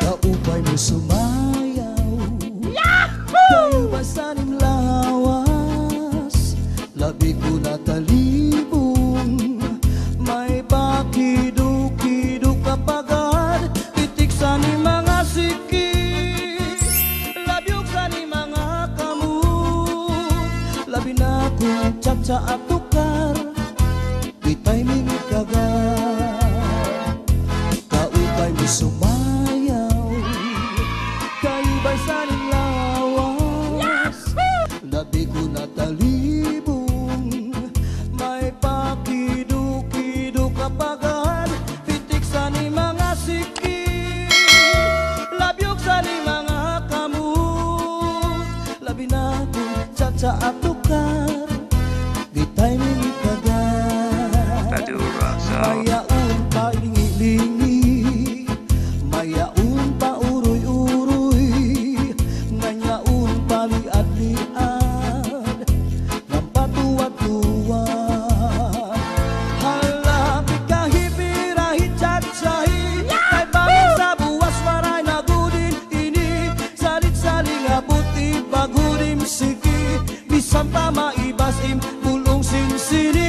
Kaupay mo sumayaw, kayo basanim lawas, labi ko natalibong, may pakido-kido kapagad, itik sa ni mga siki, labyog sa ni mga kamu, labi na kong tsa-tsa at tukar, ditay mingit kagad. Kaupay mo sumayaw, kayo ba'y saling lawas, labi ko natalibong, may pakido-kido kapagad, pitik sa ni mga siki, labyog sa ni mga kamu, labi na kong tsa-tsa at tukar, di tayo mingit kagad. Mayaon pa lingi-lingi, mayaon pa uroy-uroy, nganyaon pa liad-liad, ng patuwad-tuwad. Hala, pikahipirahi tsa-tsahi, kay bangin sa buwas maray na gudin ini, salit-saling abuti bagudim siki, bisan pa maibasim bulong sinsini.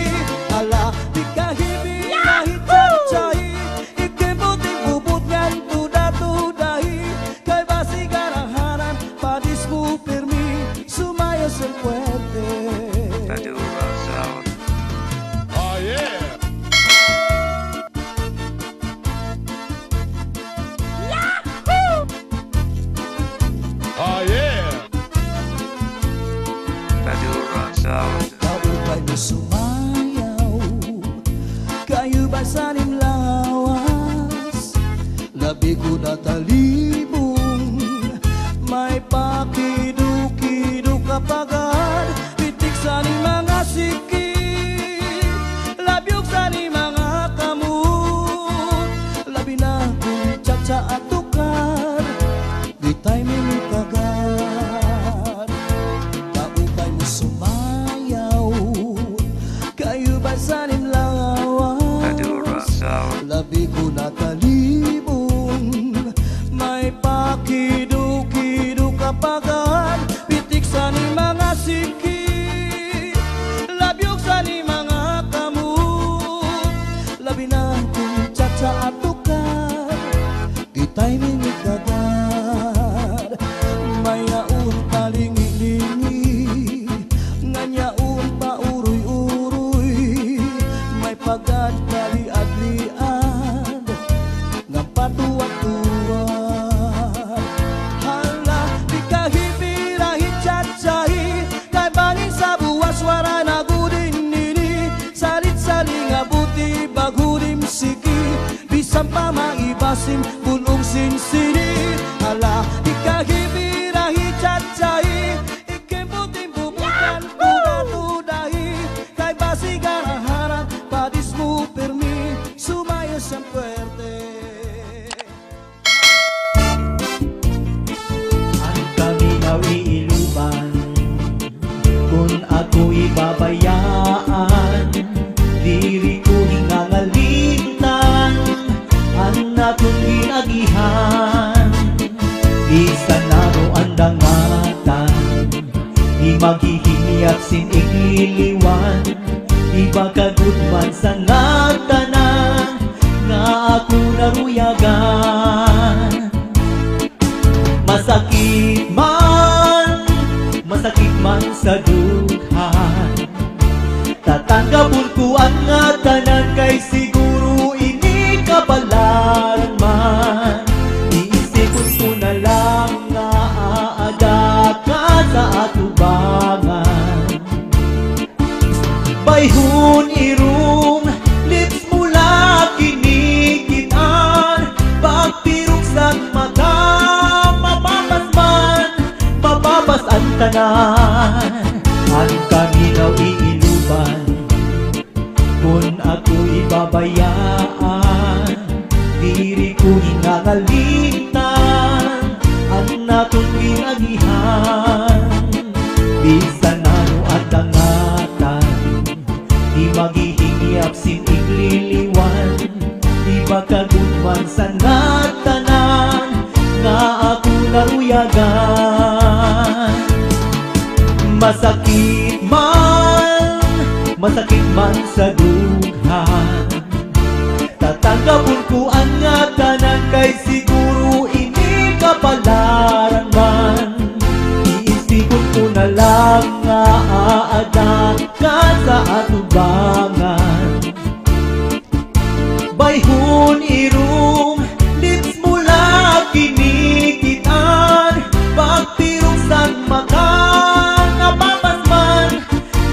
Hala, pikahipirahi tsa-tsahi, ikibuting bubut ngan tuda-tudahi, kay basi garahanan padis mo pirmi, sumayo ser fuerte. Oh yeah! Oh yeah! Kaupay mo sumayaw, kayo basanim lawas, labi ko natalibong, may pakido-kido kapagad, pitik sa ni mga siki, labyog sa ni mga kamu, labi na kong tsa-tsa at tukar, di tayo mingit kagad. Kaupay mo sumayaw, kayo basanim lawas, labi ko natalibong, may pakido-kido kapagad, pitik sa ni mga siki, labyog sa ni mga kamu, labi na kong tsa-tsa at tukar, di tayo mingit kagad. Mayaon pa lingi-lingi, nganyaon pa uroy-uroy, may pagad kaliad-liad, ng patuwad-tuwad. Hala, pikahipirahi tsa-tsahi, kay bangin sa buwas wara na gudin nini, salit-saling abuti bagudim siki, bisan pa maibasim bulong sinsini. Hala, pikahipirahi tsa-tsahi, ikibuting bubukan tuda-tudahi, kay basi garahanan padis mo pirmi, sumayo siyang fuerte. Ang kaminaw iiluban, kung ako'y babayaan, diri ko hingangalintan, ang akong ginagihan, isa naro ang dangatan, di maghihiyap sinigiliwan, iba kagudman sa ngatanan, nga ako naruyagan. Masakit man sa dughan, tatanggapon ko ang ngatanan, kay siguro ini kabalaran man. Iisipon ko na lang nga aada ka sa atubangan. Bayhon irong lips mula kinikitan, pagpirok sa mata tanan, ang kaminaw iiluban. Kung ako ibabayaan, diri ko hinangalitan ang natong ginagihan. Bisan ano at dangatan, di maghihingiap sin igliliwan. Di ba kagudman sa natanan, nga ako naruyagan. Masakit man sa dughan, tatanggapon ko ang nga tanan, kay siguro ini kapalaran man. Iisipon ko na lang nga aadak ka sa atubangan. Bayhon irong lips mula kinikitan, pagtirong sang makan, napapas man,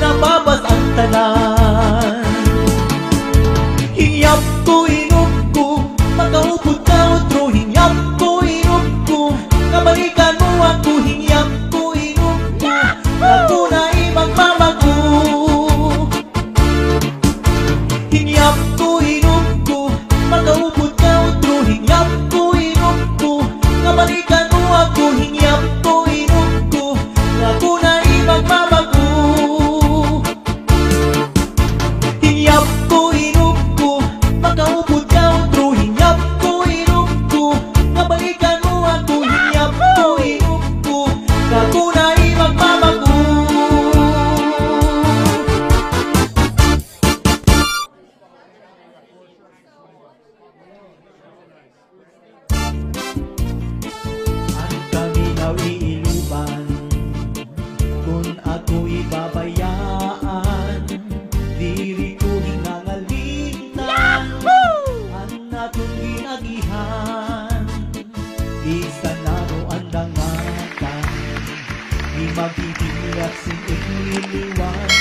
napapas ang tanan. Hinyap ko, inom ko, makaupod ka otro. Hinyap ko, inom ko, kabalikan mo ako. Hinyap ko, inom ko, ako na magmamago. Hinyap ko, inom ko, makaupod ka otro. Hinyap ko, inom ko, kabalikan mo ako. Hinyap ko, inom ko, ako na magmamago. Hinyap ko, inom ko, makaupod ka otro. Hinyap ko, inom ko, kabalikan mo ako. Hinyap ko, inom ko, ako na magmamago. Ang kaminaw iiluban, kung ako ibabayaan, diri ko hinangalitan ang natong ginagihan. Bisan ano ang dangatan, di maghihingiap sin igliliwan.